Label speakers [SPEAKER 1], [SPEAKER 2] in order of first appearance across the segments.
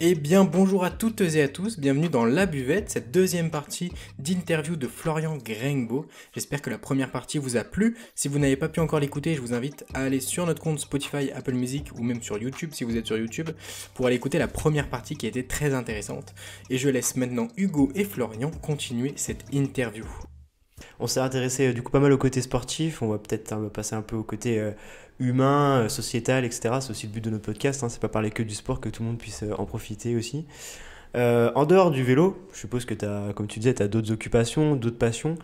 [SPEAKER 1] Eh bien bonjour à toutes et à tous, bienvenue dans La Buvette, cette deuxième partie d'interview de Florian Grengbo. J'espère que la première partie vous a plu. Si vous n'avez pas pu encore l'écouter, je vous invite à aller sur notre compte Spotify, Apple Music ou même sur YouTube si vous êtes sur YouTube pour aller écouter la première partie qui a été très intéressante. Et je laisse maintenant Hugo et Florian continuer cette interview.
[SPEAKER 2] On s'est intéressé du coup pas mal au côté sportif, on va peut-être passer un peu au côté humain, sociétal, etc. C'est aussi le but de notre podcast, hein, c'est pas parler que du sport, que tout le monde puisse en profiter aussi. En dehors du vélo, je suppose que comme tu disais, tu as d'autres occupations, d'autres passions.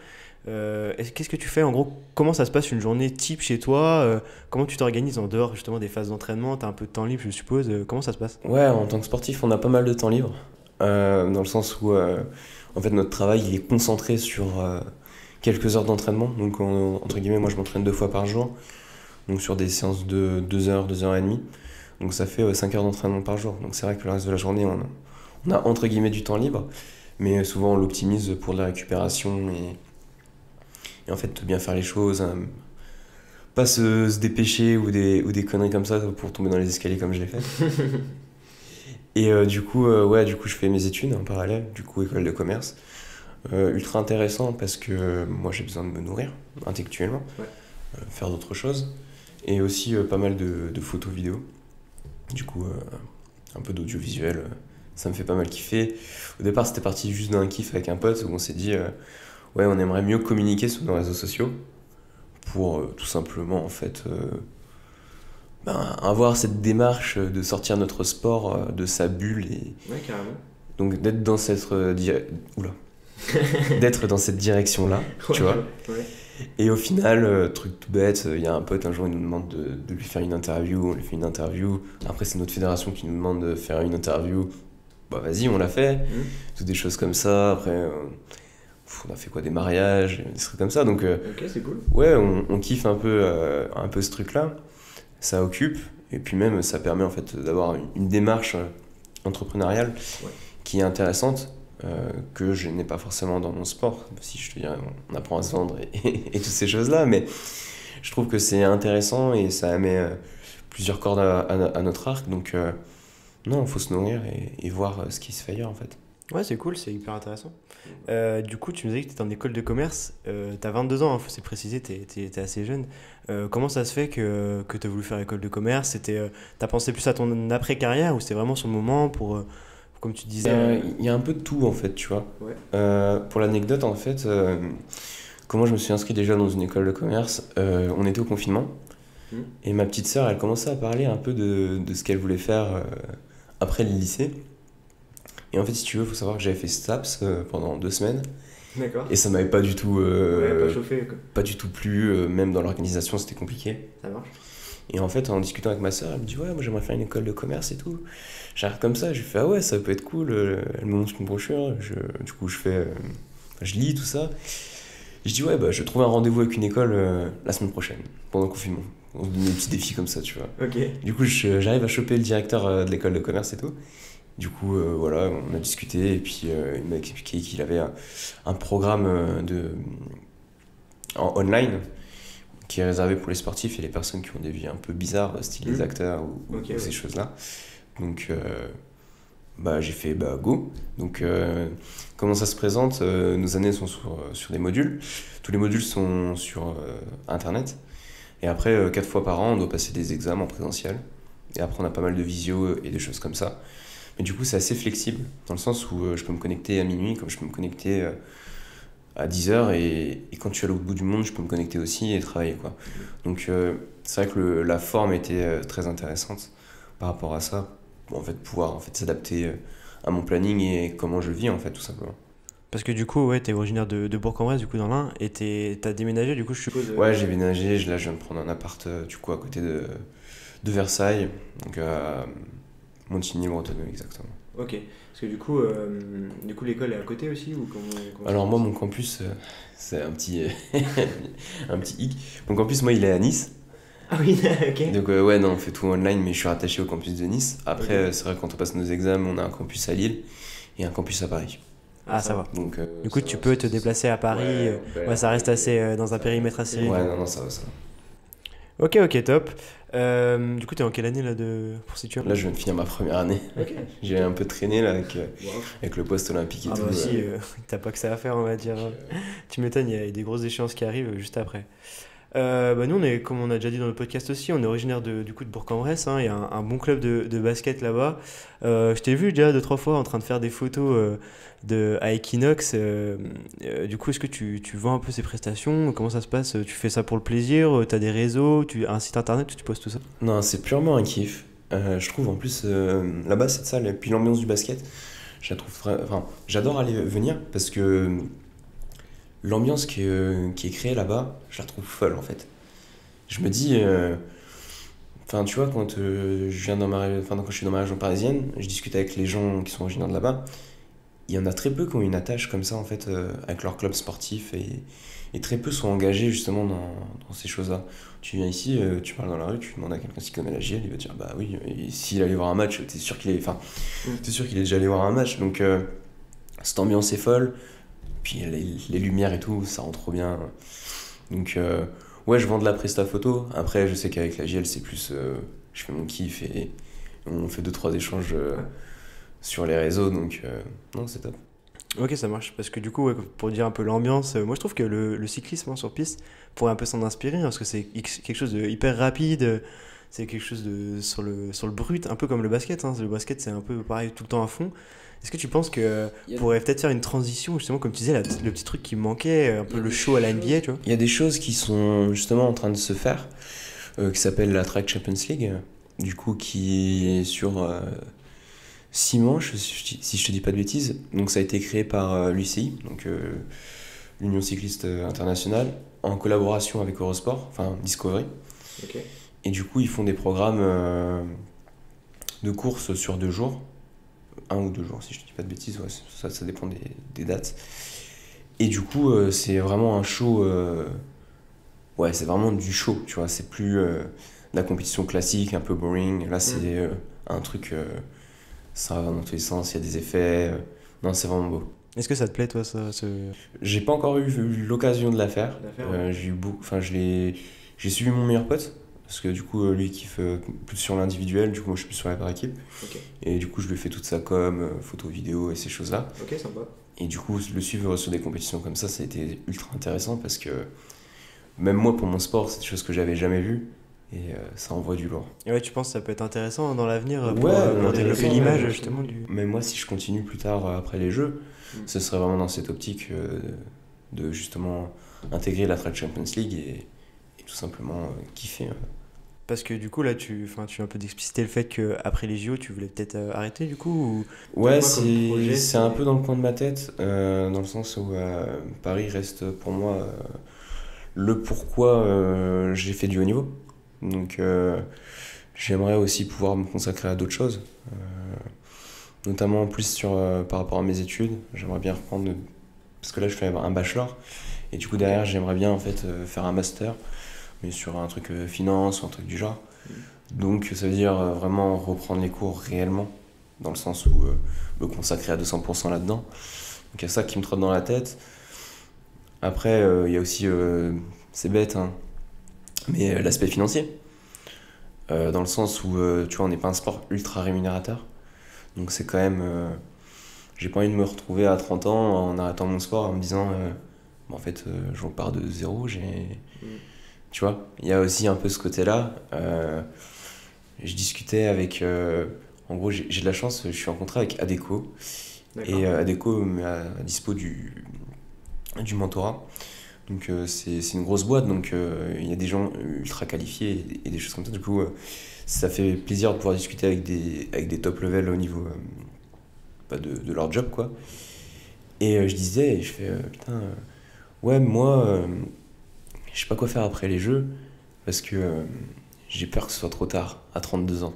[SPEAKER 2] Qu'est-ce que tu fais en gros? Comment ça se passe une journée type chez toi? Comment tu t'organises en dehors justement des phases d'entraînement? Tu as un peu de temps libre, je suppose. Comment ça se passe?
[SPEAKER 3] Ouais, en tant que sportif, on a pas mal de temps libre, dans le sens où en fait notre travail il est concentré sur quelques heures d'entraînement. Donc entre guillemets, moi je m'entraîne 2 fois par jour, donc sur des séances de 2 heures, 2 heures et demie. Donc ça fait 5 heures d'entraînement par jour. Donc c'est vrai que le reste de la journée, on a entre guillemets du temps libre, mais souvent on l'optimise pour de la récupération et en fait bien faire les choses, hein, pas se dépêcher ou des conneries comme ça pour tomber dans les escaliers comme je l'ai fait. Et du coup, je fais mes études en parallèle, du coup, école de commerce. Ultra intéressant parce que moi, j'ai besoin de me nourrir intellectuellement,
[SPEAKER 2] Ouais.
[SPEAKER 3] faire d'autres choses. Et aussi pas mal de photos vidéo. Du coup, un peu d'audiovisuel, ça me fait pas mal kiffer. Au départ, c'était parti juste d'un kiff avec un pote où on s'est dit, ouais, on aimerait mieux communiquer sur nos réseaux sociaux pour tout simplement, en fait, avoir cette démarche de sortir notre sport de sa bulle et
[SPEAKER 2] Ouais, carrément.
[SPEAKER 3] donc d'être dans cette d'être dans cette direction-là, tu vois.
[SPEAKER 2] Ouais.
[SPEAKER 3] Et au final, truc tout bête, il y a un pote un jour il nous demande de lui faire une interview, on lui fait une interview. Après c'est notre fédération qui nous demande de faire une interview. Bah vas-y, on l'a fait. Toutes des choses comme ça. Après on a fait quoi, des mariages, des trucs comme ça. Donc
[SPEAKER 2] Ok, c'est cool.
[SPEAKER 3] ouais, on kiffe un peu ce truc-là. Ça occupe et puis même ça permet en fait d'avoir une démarche entrepreneuriale
[SPEAKER 2] Ouais.
[SPEAKER 3] qui est intéressante, que je n'ai pas forcément dans mon sport. Si je te dirais, on apprend à se vendre et toutes ces choses-là, mais je trouve que c'est intéressant et ça met plusieurs cordes à notre arc. Donc non, il faut se nourrir et voir ce qui se fait ailleurs en fait.
[SPEAKER 2] Ouais, c'est cool, c'est hyper intéressant. Du coup, tu me disais que tu étais en école de commerce, tu as 22 ans, il faut se préciser, tu es assez jeune. Comment ça se fait que tu as voulu faire école de commerce? T'as pensé plus à ton après-carrière ou c'était vraiment sur le moment comme tu disais
[SPEAKER 3] Il y a un peu de tout en fait, tu vois.
[SPEAKER 2] Ouais.
[SPEAKER 3] Pour l'anecdote, en fait, comment je me suis inscrit déjà dans une école de commerce, on était au confinement et ma petite sœur, elle commençait à parler un peu de ce qu'elle voulait faire après le lycée. Et en fait, si tu veux, il faut savoir que j'avais fait STAPS pendant 2 semaines
[SPEAKER 2] D'accord.
[SPEAKER 3] et ça m'avait pas du tout,
[SPEAKER 2] Ouais, pas chauffé, quoi.
[SPEAKER 3] pas du tout plu, même dans l'organisation, c'était compliqué.
[SPEAKER 2] Ça marche.
[SPEAKER 3] Et en fait, en discutant avec ma sœur, elle me dit ouais, moi j'aimerais faire une école de commerce et tout. J'arrive comme ça, je fais ah ouais, ça peut être cool. Elle me montre une brochure, du coup je lis tout ça. Et je dis ouais, bah je trouve un rendez-vous avec une école la semaine prochaine, pendant le confinement. On se donne des petits défis comme ça, tu vois.
[SPEAKER 2] Ok.
[SPEAKER 3] Du coup, j'arrive à choper le directeur de l'école de commerce et tout. Du coup, voilà, on a discuté et puis il m'a expliqué qu'il avait un programme en online qui est réservé pour les sportifs et les personnes qui ont des vies un peu bizarres, style les acteurs
[SPEAKER 2] Ok,
[SPEAKER 3] ou ces
[SPEAKER 2] ouais.
[SPEAKER 3] choses-là. Donc, bah, j'ai fait bah, go. Donc, comment ça se présente? Nos années sont sur des modules. Tous les modules sont sur Internet. Et après, 4 fois par an, on doit passer des examens en présentiel. Et après, on a pas mal de visio et des choses comme ça. Mais du coup, c'est assez flexible, dans le sens où je peux me connecter à minuit, comme je peux me connecter à 10 heures et quand je suis à l'autre bout du monde, je peux me connecter aussi et travailler, quoi. Donc c'est vrai que la forme était très intéressante par rapport à ça, pour en fait, pouvoir en fait, s'adapter à mon planning et comment je vis, en fait, tout simplement.
[SPEAKER 2] Parce que du coup, ouais, t'es originaire de Bourg-en-Bresse, du coup, dans l'Ain, et t'as déménagé, du coup, je suppose.
[SPEAKER 3] Ouais, j'ai déménagé, là je viens de prendre un appart du coup à côté de Versailles, donc à Montigny-le-Bretonneux exactement.
[SPEAKER 2] Ok. Parce que du coup, l'école est à côté aussi, ou comment ça
[SPEAKER 3] Alors
[SPEAKER 2] se
[SPEAKER 3] moi
[SPEAKER 2] passe?
[SPEAKER 3] mon campus, c'est un petit, un petit hic. Mon campus moi il est à Nice.
[SPEAKER 2] Ah oui, ok.
[SPEAKER 3] Donc ouais, non, on fait tout online, mais je suis rattaché au campus de Nice. Après,
[SPEAKER 2] Ok.
[SPEAKER 3] c'est vrai que quand on passe nos examens, on a un campus à Lille et un campus à Paris.
[SPEAKER 2] Ah, ça va.
[SPEAKER 3] Donc
[SPEAKER 2] Du coup, tu peux te déplacer à Paris.
[SPEAKER 3] Ouais, on peut aller
[SPEAKER 2] Ouais,
[SPEAKER 3] à
[SPEAKER 2] ça reste
[SPEAKER 3] Paris.
[SPEAKER 2] assez dans un périmètre assez
[SPEAKER 3] Ouais,
[SPEAKER 2] réduit.
[SPEAKER 3] non, non, ça va, ça va.
[SPEAKER 2] Ok, ok, top. Du coup, t'es en quelle année là pour situer?
[SPEAKER 3] Là, je viens de finir ma première année.
[SPEAKER 2] Ok.
[SPEAKER 3] J'ai un peu traîné là
[SPEAKER 1] Wow.
[SPEAKER 3] avec le poste olympique et
[SPEAKER 2] Ah
[SPEAKER 3] tout.
[SPEAKER 2] bah si, t'as pas que ça à faire, on va dire. Tu m'étonnes, il y a des grosses échéances qui arrivent juste après. Bah nous, comme on a déjà dit dans le podcast aussi, on est originaire du coup de Bourg-en-Bresse, hein. Il y a un bon club de basket là-bas. Je t'ai vu déjà 2-3 fois en train de faire des photos à Equinox. Du coup, est-ce que tu vends un peu ces prestations? Comment ça se passe? Tu fais ça pour le plaisir? T'as des réseaux? Un site internet où tu postes tout ça?
[SPEAKER 3] Non, c'est purement un kiff. Je trouve en plus là-bas cette salle et puis l'ambiance du basket, je la trouve enfin, j'adore aller venir parce que l'ambiance qui est créée là-bas, je la trouve folle en fait. Je me dis, enfin tu vois, quand je suis dans ma région parisienne, je discute avec les gens qui sont originaires de là-bas. Il y en a très peu qui ont une attache comme ça en fait avec leur club sportif et très peu sont engagés justement dans ces choses-là. Tu viens ici, tu parles dans la rue, tu demandes à quelqu'un qui connaît la JL, il va te dire bah oui, et s'il allait voir un match, t'es sûr qu'il est déjà allé voir un match. Donc cette ambiance est folle, puis les lumières et tout, ça rend trop bien. Donc ouais, je vends de la presta photo. Après, je sais qu'avec la JL, c'est plus je fais mon kiff et on fait 2-3 échanges sur les réseaux, donc non, c'est top.
[SPEAKER 2] Ok, ça marche. Parce que du coup, ouais, pour dire un peu l'ambiance, moi je trouve que le cyclisme sur piste pourrait un peu s'en inspirer, hein, parce que c'est quelque chose de hyper rapide, c'est quelque chose sur le brut, un peu comme le basket, hein. Le basket, c'est un peu pareil, tout le temps à fond. Est-ce que tu penses que pourrait peut-être faire une transition, justement, comme tu disais, le petit truc qui manquait, un peu le show à la NBA, tu vois?
[SPEAKER 3] Il y a des choses qui sont justement en train de se faire, qui s'appelle la Track Champions League, du coup, qui est sur 6 manches, si je te dis pas de bêtises. Donc ça a été créé par l'UCI, donc l'Union Cycliste Internationale, en collaboration avec Eurosport, enfin Discovery.
[SPEAKER 1] Ok.
[SPEAKER 3] Et du coup, ils font des programmes de courses sur 2 jours, 1 ou 2 jours, si je te dis pas de bêtises, ouais, ça dépend des dates. Et du coup, c'est vraiment un show, ouais, c'est vraiment du show, tu vois, c'est plus de la compétition classique, un peu boring. Là, c'est un truc, ça va dans tous les sens, il y a des effets, non, c'est vraiment beau.
[SPEAKER 2] Est-ce que ça te plaît, toi, ça,
[SPEAKER 3] J'ai pas encore eu l'occasion de la faire.
[SPEAKER 1] Ouais.
[SPEAKER 3] J'ai eu enfin, j'ai suivi mon meilleur pote parce que du coup lui il kiffe plus sur l'individuel, du coup moi je suis plus sur la par équipe.
[SPEAKER 1] Ok.
[SPEAKER 3] Et du coup je lui ai fait toute sa com, photo, vidéo et ces choses-là.
[SPEAKER 1] Ok, sympa.
[SPEAKER 3] Et du coup le suivre sur des compétitions comme ça a été ultra intéressant parce que même moi pour mon sport c'est des choses que j'avais jamais vues et ça envoie du lourd.
[SPEAKER 2] Et ouais, tu penses que ça peut être intéressant dans l'avenir pour
[SPEAKER 3] Ouais,
[SPEAKER 2] développer
[SPEAKER 3] intéressant,
[SPEAKER 2] l'image,
[SPEAKER 3] ouais.
[SPEAKER 2] justement, du...
[SPEAKER 3] Même moi si je continue plus tard après les jeux, ce serait vraiment dans cette optique de justement intégrer la Track Champions League et tout simplement kiffer.
[SPEAKER 2] Parce que du coup, là, tu as un peu d'expliciter le fait qu'après les JO, tu voulais peut-être arrêter, du coup, ou...
[SPEAKER 3] Ouais,
[SPEAKER 1] quoi comme projet,
[SPEAKER 3] c'est un peu dans le coin de ma tête, dans le sens où Paris reste pour moi le pourquoi j'ai fait du haut niveau. Donc j'aimerais aussi pouvoir me consacrer à d'autres choses, notamment plus par rapport à mes études. J'aimerais bien reprendre, parce que là je fais un bachelor, et du coup derrière j'aimerais bien en fait faire un master, mais sur un truc finance ou un truc du genre. Donc ça veut dire vraiment reprendre les cours réellement, dans le sens où me consacrer à 200% là-dedans. Donc il y a ça qui me trotte dans la tête. Après, il y a aussi, c'est bête, hein, mais l'aspect financier. Dans le sens où, tu vois, on n'est pas un sport ultra rémunérateur. Donc c'est quand même... j'ai pas envie de me retrouver à 30 ans en arrêtant mon sport en me disant... en fait, je repars de zéro, Tu vois, il y a aussi un peu ce côté-là. Je discutais avec... en gros, j'ai de la chance, je suis en contrat avec Adecco.
[SPEAKER 1] D'accord.
[SPEAKER 3] Et Adecco me met à dispo du mentorat. Donc c'est une grosse boîte, donc il y a des gens ultra qualifiés et des choses comme ça. Du coup, ça fait plaisir de pouvoir discuter avec des top level au niveau de leur job, quoi. Et je disais, je fais, putain, ouais, moi... je sais pas quoi faire après les jeux parce que j'ai peur que ce soit trop tard, à 32 ans.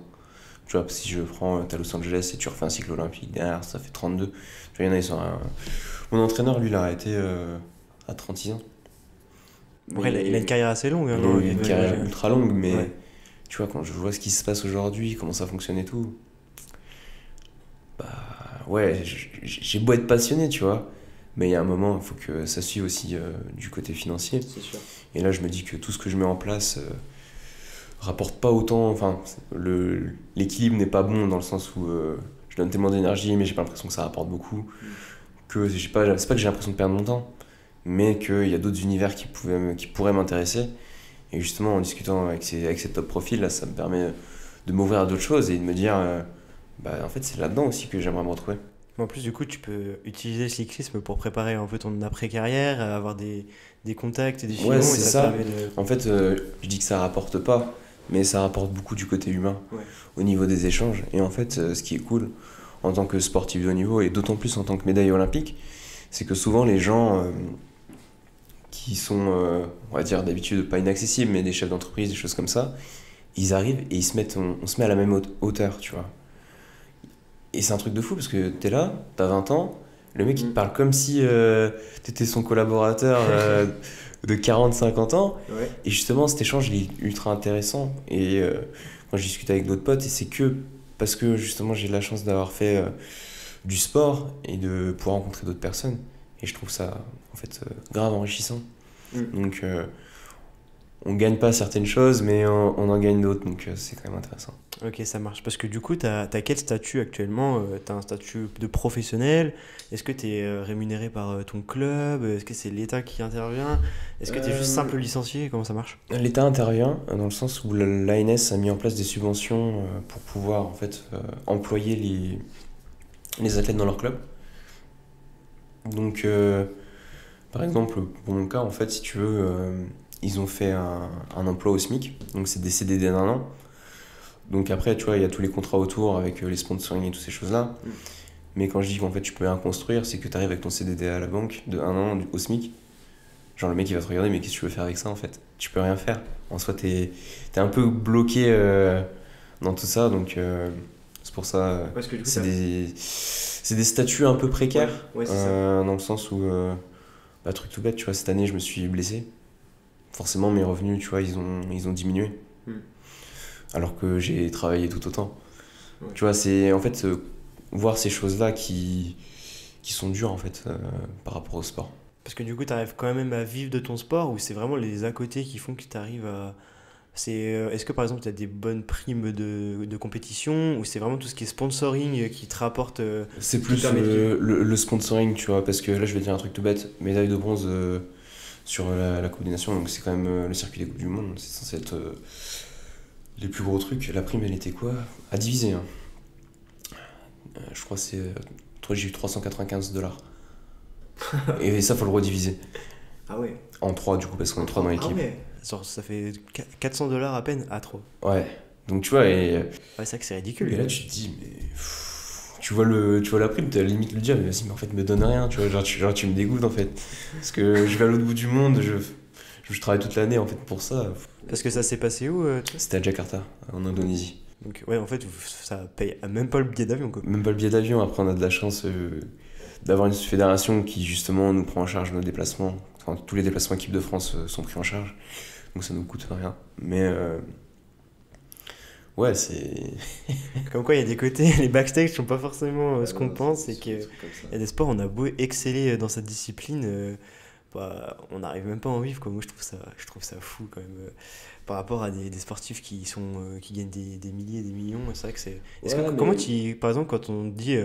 [SPEAKER 3] Tu vois, si je prends, t'as Los Angeles et tu refais un cycle olympique derrière, ça fait 32. Tu vois, il y en a, ils sont Mon entraîneur, lui, il a arrêté à 36 ans.
[SPEAKER 2] Ouais, il a une carrière assez longue. Hein,
[SPEAKER 3] Il a une carrière
[SPEAKER 2] ouais.
[SPEAKER 3] ultra longue, mais
[SPEAKER 2] Ouais.
[SPEAKER 3] tu vois, quand je vois ce qui se passe aujourd'hui, comment ça fonctionne et tout, bah ouais, j'ai beau être passionné, tu vois, mais il y a un moment, il faut que ça suive aussi du côté financier.
[SPEAKER 1] C'est sûr.
[SPEAKER 3] Et là, je me dis que tout ce que je mets en place rapporte pas autant, enfin l'équilibre n'est pas bon dans le sens où je donne tellement d'énergie mais j'ai pas l'impression que ça rapporte beaucoup, que c'est pas que j'ai l'impression de perdre mon temps, mais qu'il y a d'autres univers qui pourraient m'intéresser, et justement en discutant avec ces top profils là, ça me permet de m'ouvrir à d'autres choses et de me dire en fait c'est là-dedans aussi que j'aimerais me retrouver.
[SPEAKER 2] En plus, du coup, tu peux utiliser le cyclisme pour préparer un peu ton après-carrière, avoir des contacts, des filons,
[SPEAKER 3] Ouais,
[SPEAKER 2] et
[SPEAKER 3] c'est
[SPEAKER 2] ça
[SPEAKER 3] ça.
[SPEAKER 2] te permet de...
[SPEAKER 3] En fait, je dis que ça rapporte pas, mais ça rapporte beaucoup du côté humain,
[SPEAKER 2] Ouais.
[SPEAKER 3] au niveau des échanges. Et en fait, ce qui est cool en tant que sportif de haut niveau, et d'autant plus en tant que médaille olympique, c'est que souvent les gens qui sont, on va dire d'habitude pas inaccessibles, mais des chefs d'entreprise, des choses comme ça, ils arrivent et on se met à la même hauteur, tu vois. Et c'est un truc de fou parce que t'es là, t'as 20 ans, le mec il te parle comme si t'étais son collaborateur de 40-50 ans.
[SPEAKER 2] Ouais.
[SPEAKER 3] Et justement, cet échange il est ultra intéressant. Et quand je discute avec d'autres potes, et c'est que parce que justement j'ai la chance d'avoir fait du sport et de pouvoir rencontrer d'autres personnes. Et je trouve ça en fait grave enrichissant. Donc on gagne pas certaines choses, mais on en gagne d'autres. Donc c'est quand même intéressant.
[SPEAKER 2] Ok, ça marche. Parce que du coup, t'as quel statut actuellement? T'as un statut de professionnel? Est-ce que t'es rémunéré par ton club? Est-ce que c'est l'État qui intervient? Est-ce que t'es juste simple licencié? Comment ça marche?
[SPEAKER 3] L'État intervient dans le sens où l'ANS a mis en place des subventions pour pouvoir en fait employer les athlètes dans leur club. Donc par exemple, pour mon cas, en fait, si tu veux, ils ont fait un emploi au SMIC, donc c'est des CDD d'un an. Donc après, tu vois, il y a tous les contrats autour avec les sponsoring et toutes ces choses-là. Mais quand je dis qu'en fait tu peux rien construire, c'est que tu arrives avec ton CDD à la banque de 1 an au SMIC. Genre le mec il va te regarder, mais qu'est-ce que tu veux faire avec ça en fait? Tu peux rien faire. En soi, t'es un peu bloqué dans tout ça, donc c'est pour ça.
[SPEAKER 2] Parce que du coup,
[SPEAKER 3] C'est des statuts un peu précaires,
[SPEAKER 2] Ouais, c'est ça.
[SPEAKER 3] dans le sens où, truc tout bête, tu vois, cette année je me suis blessé. Forcément, mes revenus, tu vois, ils ont diminué. Alors que j'ai travaillé tout autant.
[SPEAKER 2] Ouais.
[SPEAKER 3] Tu vois, c'est en fait voir ces choses-là qui sont dures en fait par rapport au sport.
[SPEAKER 2] Parce que du coup, t'arrives quand même à vivre de ton sport, ou c'est vraiment les à côté qui font que t'arrives à... Est-ce que par exemple, t'as des bonnes primes de compétition, ou c'est vraiment tout ce qui est sponsoring qui te rapporte...
[SPEAKER 3] C'est plus le sponsoring, tu vois, parce que là je vais dire un truc tout bête, médaille de bronze sur la Coupe des Nations, donc c'est quand même le circuit des Coupes du Monde, c'est censé être les plus gros trucs. La prime elle était quoi? À diviser, hein. Je crois que j'ai eu $395. Et ça faut le rediviser.
[SPEAKER 2] Ah ouais.
[SPEAKER 3] En 3 du coup, parce qu'on est 3 dans l'équipe.
[SPEAKER 2] Ah ouais. Genre, ça fait $400 à peine. Ah, trop.
[SPEAKER 3] Ouais. Donc tu vois, et
[SPEAKER 2] Ouais, c'est vrai que c'est ridicule.
[SPEAKER 3] et là tu te dis, mais tu vois la prime, t'as limite le dire, mais vas-y, mais en fait me donne rien, tu vois, genre tu me dégoûtes en fait. Parce que je vais à l'autre bout du monde, je travaille toute l'année en fait pour ça.
[SPEAKER 2] Parce que ça s'est passé où toi
[SPEAKER 3] C'était à Jakarta, en Indonésie.
[SPEAKER 2] Donc ouais, en fait, ça paye même pas le billet d'avion, quoi.
[SPEAKER 3] Même pas le billet d'avion, après on a de la chance d'avoir une fédération qui justement nous prend en charge nos déplacements. Enfin, tous les déplacements équipe de France sont pris en charge, donc ça nous coûte rien. Mais ouais, c'est...
[SPEAKER 2] Comme quoi, il y a des côtés, les backstage sont pas forcément ce qu'on pense, et
[SPEAKER 3] c'est
[SPEAKER 2] qu'il
[SPEAKER 3] des trucs comme ça.
[SPEAKER 2] y a des sports, on a beau exceller dans cette discipline, on n'arrive même pas à en vivre, quoi. Moi, je trouve ça fou quand même. Par rapport à des sportifs qui gagnent des milliers, des millions, c'est vrai que c'est... Comment par exemple, quand on te dit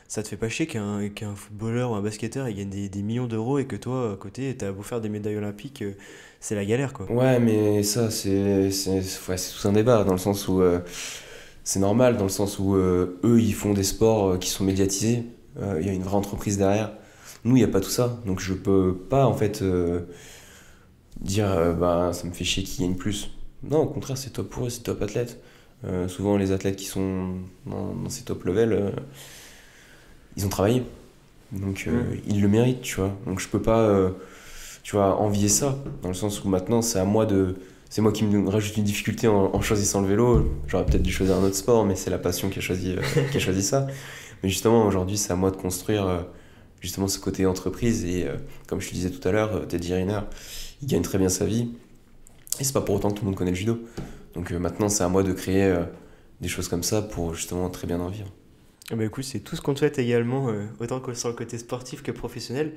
[SPEAKER 2] ça te fait pas chier qu'un footballeur ou un basketteur il gagne des millions d'euros et que toi, à côté, t'as beau faire des médailles olympiques, c'est la galère, quoi.
[SPEAKER 3] Ouais, mais ça, c'est tout un débat, dans le sens où c'est normal, dans le sens où eux, ils font des sports qui sont médiatisés, il y a une vraie entreprise derrière. Nous, il n'y a pas tout ça, donc je peux pas, en fait, dire, ça me fait chier qu'ils gagnent plus. Non, au contraire, c'est top pour eux, c'est top athlètes. Souvent, les athlètes qui sont dans ces top levels, ils ont travaillé, donc ils le méritent, tu vois. Donc je peux pas... tu vois, envier ça, dans le sens où maintenant c'est moi qui me rajoute une difficulté en choisissant le vélo. J'aurais peut-être dû choisir un autre sport, mais c'est la passion qui a choisi ça. Mais justement, aujourd'hui, c'est à moi de construire justement ce côté entreprise. Et comme je te disais tout à l'heure, Teddy Riner, il gagne très bien sa vie. Et c'est pas pour autant que tout le monde connaît le judo. Donc maintenant, c'est à moi de créer des choses comme ça pour justement très bien en vivre.
[SPEAKER 2] Bah écoute, c'est tout ce qu'on te souhaite également, autant que sur le côté sportif que professionnel.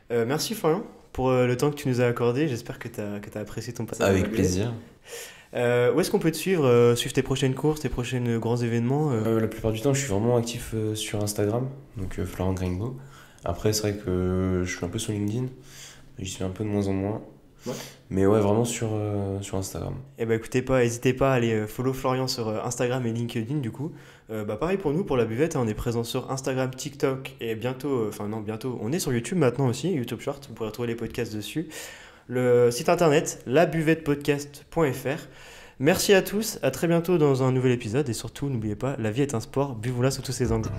[SPEAKER 2] Merci Florian pour le temps que tu nous as accordé. J'espère que tu as apprécié ton passage.
[SPEAKER 3] Avec plaisir.
[SPEAKER 2] Où est-ce qu'on peut te suivre, suivre tes prochaines courses, tes prochains grands événements
[SPEAKER 3] La plupart du temps, je suis vraiment actif sur Instagram, donc Florent Grengbo. Après, c'est vrai que je suis un peu sur LinkedIn, j'y suis un peu de moins en moins.
[SPEAKER 1] Ouais.
[SPEAKER 3] Mais ouais, vraiment sur Instagram.
[SPEAKER 2] Eh ben écoutez pas, n'hésitez pas à aller follow Florian sur Instagram et LinkedIn du coup. Pareil pour nous, pour la buvette, hein, on est présent sur Instagram, TikTok et bientôt, bientôt, on est sur YouTube maintenant aussi, YouTube Short, vous pourrez retrouver les podcasts dessus. Le site internet, labuvettepodcast.fr. Merci à tous, à très bientôt dans un nouvel épisode et surtout n'oubliez pas, la vie est un sport, buvons-la sous tous ses angles.